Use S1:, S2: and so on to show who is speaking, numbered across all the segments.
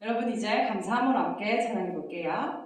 S1: 여러분 이제 감사함으로 함께 찬양해 볼게요.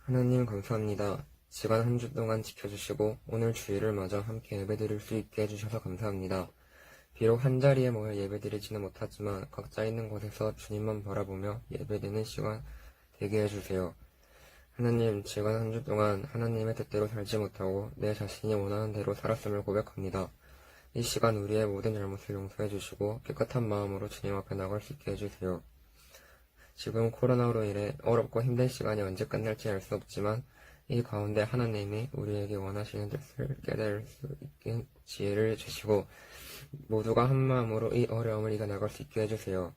S2: 하나님 감사합니다. 시간 한 주 동안 지켜주시고 오늘 주일을 맞아 함께 예배드릴 수 있게 해주셔서 감사합니다. 비록 한자리에 모여 예배드리지는 못하지만 각자 있는 곳에서 주님만 바라보며 예배드리는 시간 되게 해주세요. 하나님, 지난 한 주 동안 하나님의 뜻대로 살지 못하고 내 자신이 원하는 대로 살았음을 고백합니다. 이 시간 우리의 모든 잘못을 용서해 주시고 깨끗한 마음으로 주님 앞에 나갈 수 있게 해주세요. 지금 코로나로 인해 어렵고 힘든 시간이 언제 끝날지 알 수 없지만 이 가운데 하나님이 우리에게 원하시는 뜻을 깨달을 수 있게 지혜를 주시고 모두가 한 마음으로 이 어려움을 이겨나갈 수 있게 해주세요.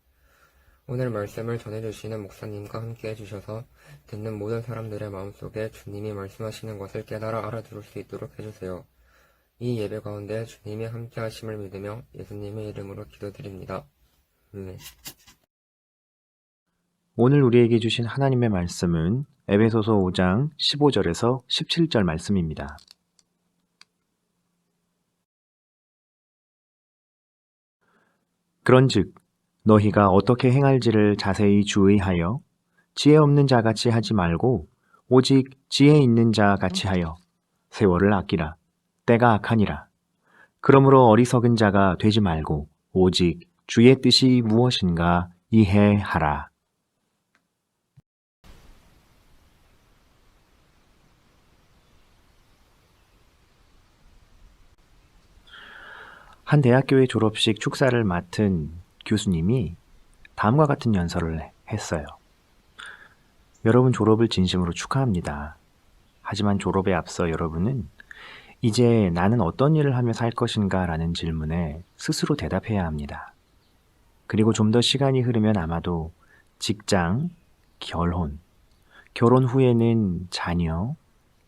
S2: 오늘 말씀을 전해주시는 목사님과 함께 해주셔서 듣는 모든 사람들의 마음속에 주님이 말씀하시는 것을 깨달아 알아들을 수 있도록 해주세요. 이 예배 가운데 주님이 함께 하심을 믿으며 예수님의 이름으로 기도드립니다.
S3: 오늘 우리에게 주신 하나님의 말씀은 에베소서 5장 15절에서 17절 말씀입니다. 그런즉 너희가 어떻게 행할지를 자세히 주의하여 지혜 없는 자같이 하지 말고 오직 지혜 있는 자같이 하여 세월을 아끼라. 때가 악하니라. 그러므로 어리석은 자가 되지 말고 오직 주의 뜻이 무엇인가 이해하라. 한 대학교의 졸업식 축사를 맡은 교수님이 다음과 같은 연설을 했어요. 여러분 졸업을 진심으로 축하합니다. 하지만 졸업에 앞서 여러분은 이제 나는 어떤 일을 하며 살 것인가 라는 질문에 스스로 대답해야 합니다. 그리고 좀 더 시간이 흐르면 아마도 직장, 결혼, 결혼 후에는 자녀,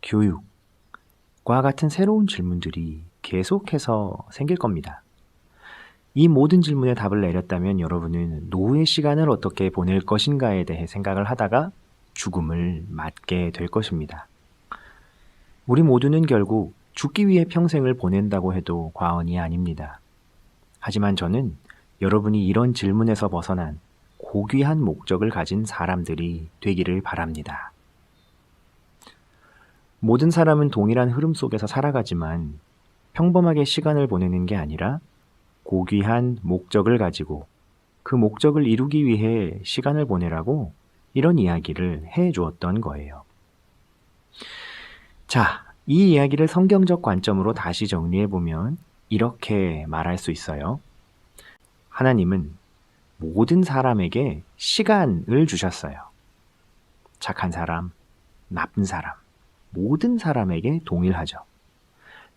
S3: 교육과 같은 새로운 질문들이 계속해서 생길 겁니다. 이 모든 질문에 답을 내렸다면 여러분은 노후의 시간을 어떻게 보낼 것인가에 대해 생각을 하다가 죽음을 맞게 될 것입니다. 우리 모두는 결국 죽기 위해 평생을 보낸다고 해도 과언이 아닙니다. 하지만 저는 여러분이 이런 질문에서 벗어난 고귀한 목적을 가진 사람들이 되기를 바랍니다. 모든 사람은 동일한 흐름 속에서 살아가지만 평범하게 시간을 보내는 게 아니라 고귀한 목적을 가지고 그 목적을 이루기 위해 시간을 보내라고 이런 이야기를 해 주었던 거예요. 자, 이 이야기를 성경적 관점으로 다시 정리해보면 이렇게 말할 수 있어요. 하나님은 모든 사람에게 시간을 주셨어요. 착한 사람, 나쁜 사람, 모든 사람에게 동일하죠.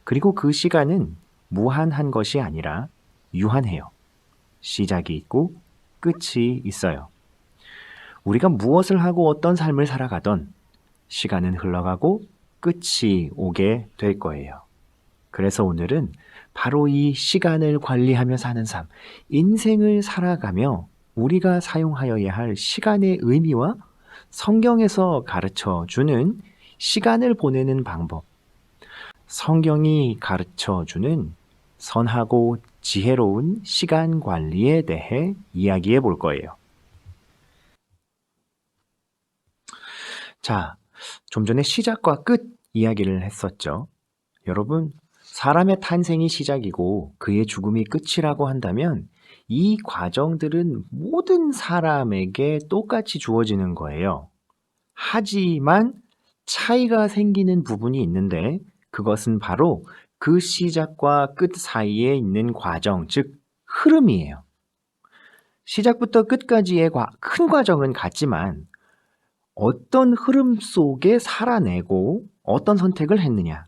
S3: 그리고 그 시간은 무한한 것이 아니라 유한해요. 시작이 있고 끝이 있어요. 우리가 무엇을 하고 어떤 삶을 살아가던 시간은 흘러가고 끝이 오게 될 거예요. 그래서 오늘은 바로 이 시간을 관리하며 사는 삶, 인생을 살아가며 우리가 사용하여야 할 시간의 의미와 성경에서 가르쳐 주는 시간을 보내는 방법, 성경이 가르쳐 주는 선하고 지혜로운 시간 관리에 대해 이야기해 볼 거예요. 자, 좀 전에 시작과 끝 이야기를 했었죠. 여러분, 사람의 탄생이 시작이고 그의 죽음이 끝이라고 한다면 이 과정들은 모든 사람에게 똑같이 주어지는 거예요. 하지만 차이가 생기는 부분이 있는데 그것은 바로 그 시작과 끝 사이에 있는 과정, 즉 흐름이에요. 시작부터 끝까지의 큰 과정은 같지만 어떤 흐름 속에 살아내고 어떤 선택을 했느냐,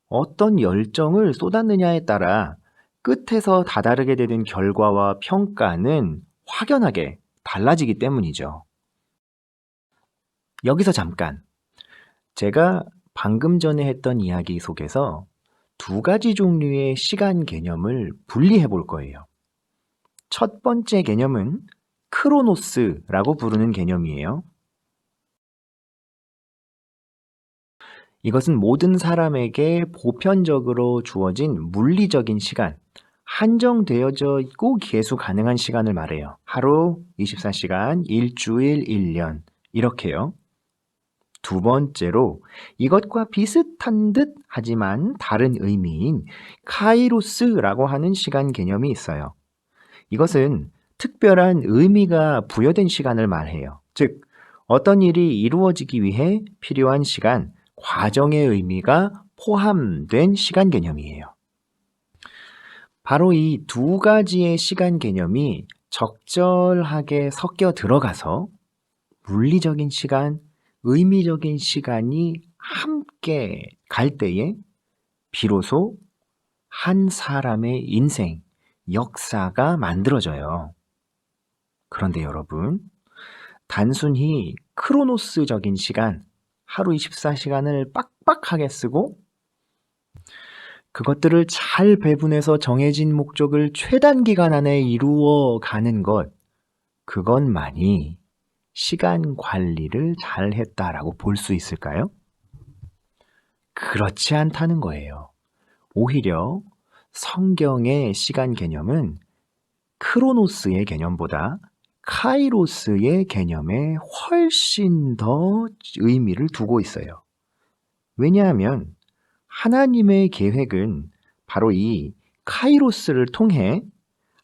S3: 어떤 열정을 쏟았느냐에 따라 끝에서 다다르게 되는 결과와 평가는 확연하게 달라지기 때문이죠. 여기서 잠깐, 제가 방금 전에 했던 이야기 속에서 두 가지 종류의 시간 개념을 분리해 볼 거예요. 첫 번째 개념은 크로노스라고 부르는 개념이에요. 이것은 모든 사람에게 보편적으로 주어진 물리적인 시간, 한정되어져 있고 계속 가능한 시간을 말해요. 하루, 24시간, 일주일, 1년 이렇게요. 두 번째로 이것과 비슷한 듯 하지만 다른 의미인 카이로스라고 하는 시간 개념이 있어요. 이것은 특별한 의미가 부여된 시간을 말해요. 즉, 어떤 일이 이루어지기 위해 필요한 시간, 과정의 의미가 포함된 시간 개념이에요. 바로 이 두 가지의 시간 개념이 적절하게 섞여 들어가서 물리적인 시간, 의미적인 시간이 함께 갈 때에 비로소 한 사람의 인생, 역사가 만들어져요. 그런데 여러분, 단순히 크로노스적인 시간, 하루 24시간을 빡빡하게 쓰고 그것들을 잘 배분해서 정해진 목적을 최단 기간 안에 이루어 가는 것, 그것만이 시간 관리를 잘 했다라고 볼 수 있을까요? 그렇지 않다는 거예요. 오히려 성경의 시간 개념은 크로노스의 개념보다 카이로스의 개념에 훨씬 더 의미를 두고 있어요. 왜냐하면 하나님의 계획은 바로 이 카이로스를 통해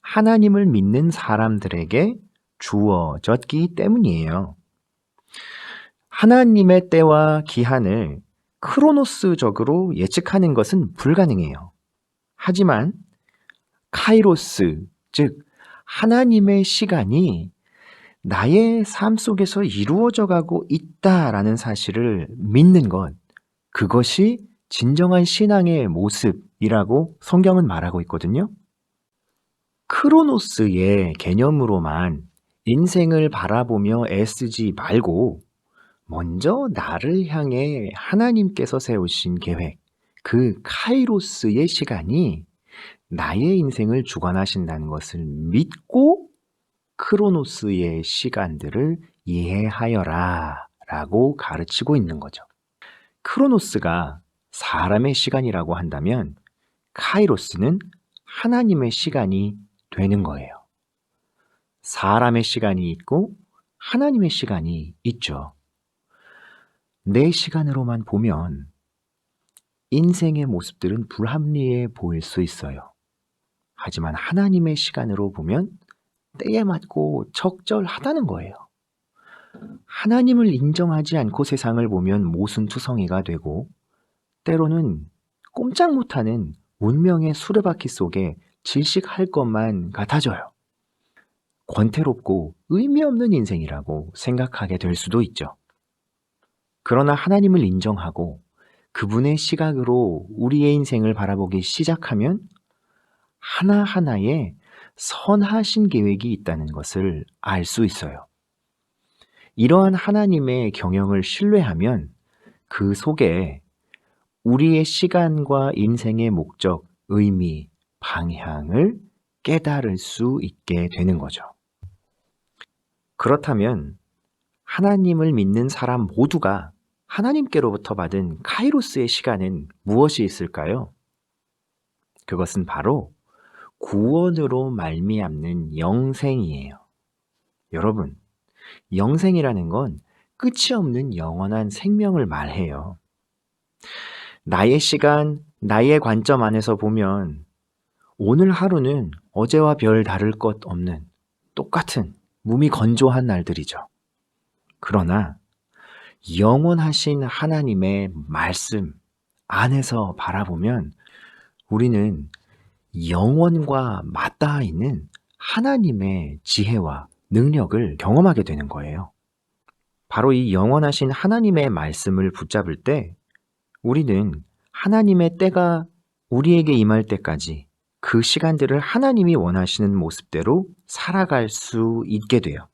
S3: 하나님을 믿는 사람들에게 주어졌기 때문이에요. 하나님의 때와 기한을 크로노스적으로 예측하는 것은 불가능해요. 하지만 카이로스, 즉 하나님의 시간이 나의 삶 속에서 이루어져 가고 있다라는 사실을 믿는 것, 그것이 진정한 신앙의 모습이라고 성경은 말하고 있거든요. 크로노스의 개념으로만 인생을 바라보며 애쓰지 말고 먼저 나를 향해 하나님께서 세우신 계획, 그 카이로스의 시간이 나의 인생을 주관하신다는 것을 믿고 크로노스의 시간들을 이해하여라 라고 가르치고 있는 거죠. 크로노스가 사람의 시간이라고 한다면 카이로스는 하나님의 시간이 되는 거예요. 사람의 시간이 있고 하나님의 시간이 있죠. 내 시간으로만 보면 인생의 모습들은 불합리해 보일 수 있어요. 하지만 하나님의 시간으로 보면 때에 맞고 적절하다는 거예요. 하나님을 인정하지 않고 세상을 보면 모순투성이가 되고 때로는 꼼짝 못하는 운명의 수레바퀴 속에 질식할 것만 같아져요. 권태롭고 의미 없는 인생이라고 생각하게 될 수도 있죠. 그러나 하나님을 인정하고 그분의 시각으로 우리의 인생을 바라보기 시작하면 하나하나의 선하신 계획이 있다는 것을 알 수 있어요. 이러한 하나님의 경영을 신뢰하면 그 속에 우리의 시간과 인생의 목적, 의미, 방향을 깨달을 수 있게 되는 거죠. 그렇다면 하나님을 믿는 사람 모두가 하나님께로부터 받은 카이로스의 시간은 무엇이 있을까요? 그것은 바로 구원으로 말미암는 영생이에요. 여러분, 영생이라는 건 끝이 없는 영원한 생명을 말해요. 나의 시간, 나의 관점 안에서 보면 오늘 하루는 어제와 별 다를 것 없는 똑같은 몸이 건조한 날들이죠. 그러나 영원하신 하나님의 말씀 안에서 바라보면 우리는 영원과 맞닿아 있는 하나님의 지혜와 능력을 경험하게 되는 거예요. 바로 이 영원하신 하나님의 말씀을 붙잡을 때 우리는 하나님의 때가 우리에게 임할 때까지 그 시간들을 하나님이 원하시는 모습대로 살아갈 수 있게 돼요.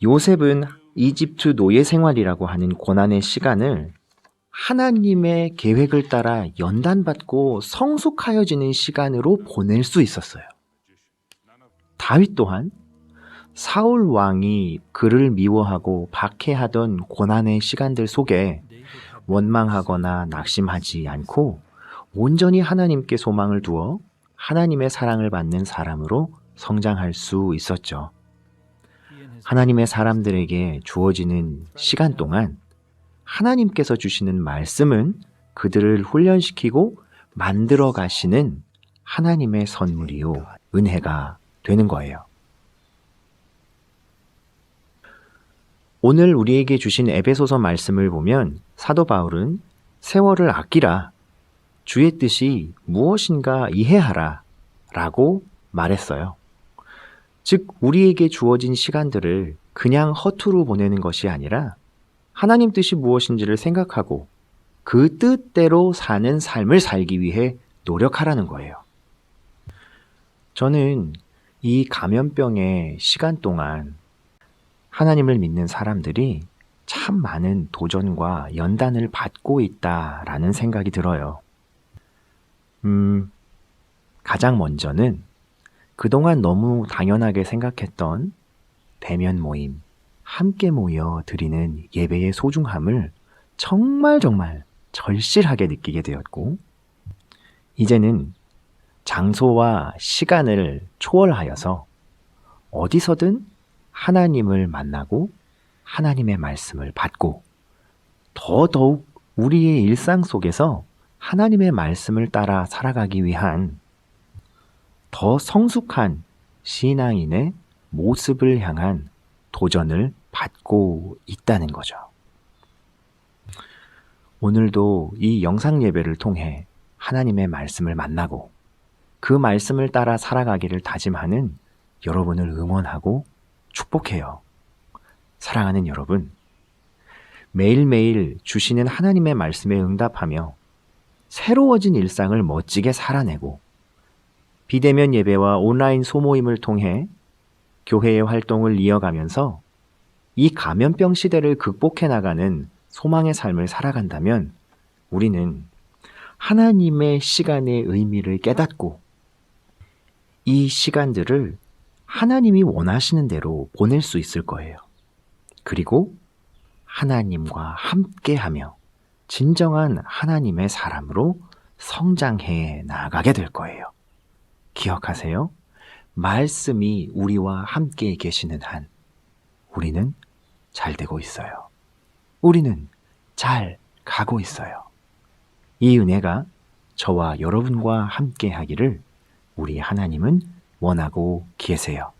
S3: 요셉은 이집트 노예 생활이라고 하는 고난의 시간을 하나님의 계획을 따라 연단받고 성숙하여지는 시간으로 보낼 수 있었어요. 다윗 또한 사울 왕이 그를 미워하고 박해하던 고난의 시간들 속에 원망하거나 낙심하지 않고 온전히 하나님께 소망을 두어 하나님의 사랑을 받는 사람으로 성장할 수 있었죠. 하나님의 사람들에게 주어지는 시간 동안 하나님께서 주시는 말씀은 그들을 훈련시키고 만들어 가시는 하나님의 선물이요, 은혜가 되는 거예요. 오늘 우리에게 주신 에베소서 말씀을 보면 사도 바울은 세월을 아끼라, 주의 뜻이 무엇인가 이해하라 라고 말했어요. 즉, 우리에게 주어진 시간들을 그냥 허투루 보내는 것이 아니라 하나님 뜻이 무엇인지를 생각하고 그 뜻대로 사는 삶을 살기 위해 노력하라는 거예요. 저는 이 감염병의 시간 동안 하나님을 믿는 사람들이 참 많은 도전과 연단을 받고 있다라는 생각이 들어요. 가장 먼저는 그동안 너무 당연하게 생각했던 대면 모임, 함께 모여 드리는 예배의 소중함을 정말 절실하게 느끼게 되었고, 이제는 장소와 시간을 초월하여서 어디서든 하나님을 만나고 하나님의 말씀을 받고 더더욱 우리의 일상 속에서 하나님의 말씀을 따라 살아가기 위한 더 성숙한 신앙인의 모습을 향한 도전을 받고 있다는 거죠. 오늘도 이 영상 예배를 통해 하나님의 말씀을 만나고 그 말씀을 따라 살아가기를 다짐하는 여러분을 응원하고 축복해요. 사랑하는 여러분, 매일매일 주시는 하나님의 말씀에 응답하며 새로워진 일상을 멋지게 살아내고 비대면 예배와 온라인 소모임을 통해 교회의 활동을 이어가면서 이 감염병 시대를 극복해 나가는 소망의 삶을 살아간다면 우리는 하나님의 시간의 의미를 깨닫고 이 시간들을 하나님이 원하시는 대로 보낼 수 있을 거예요. 그리고 하나님과 함께하며 진정한 하나님의 사람으로 성장해 나가게 될 거예요. 기억하세요. 말씀이 우리와 함께 계시는 한 우리는 잘 되고 있어요. 우리는 잘 가고 있어요. 이 은혜가 저와 여러분과 함께 하기를 우리 하나님은 원하고 계세요.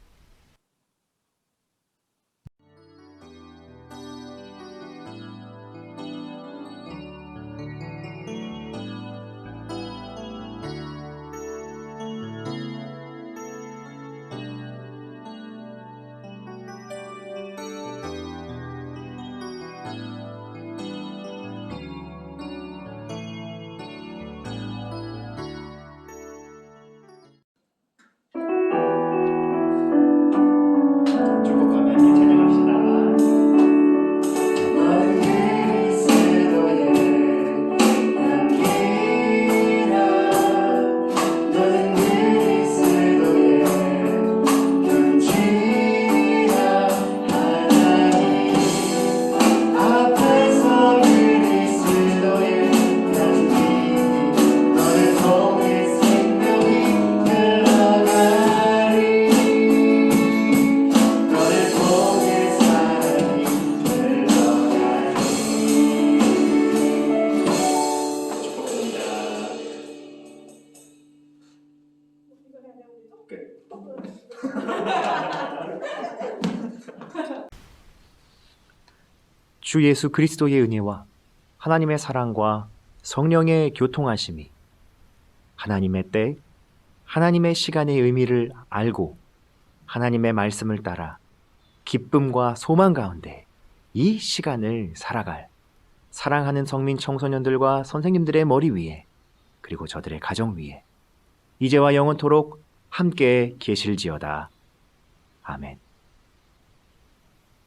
S3: 주 예수 그리스도의 은혜와 하나님의 사랑과 성령의 교통하심이 하나님의 때, 하나님의 시간의 의미를 알고 하나님의 말씀을 따라 기쁨과 소망 가운데 이 시간을 살아갈 사랑하는 성민 청소년들과 선생님들의 머리 위에 그리고 저들의 가정 위에 이제와 영원토록 함께 계실지어다. 아멘.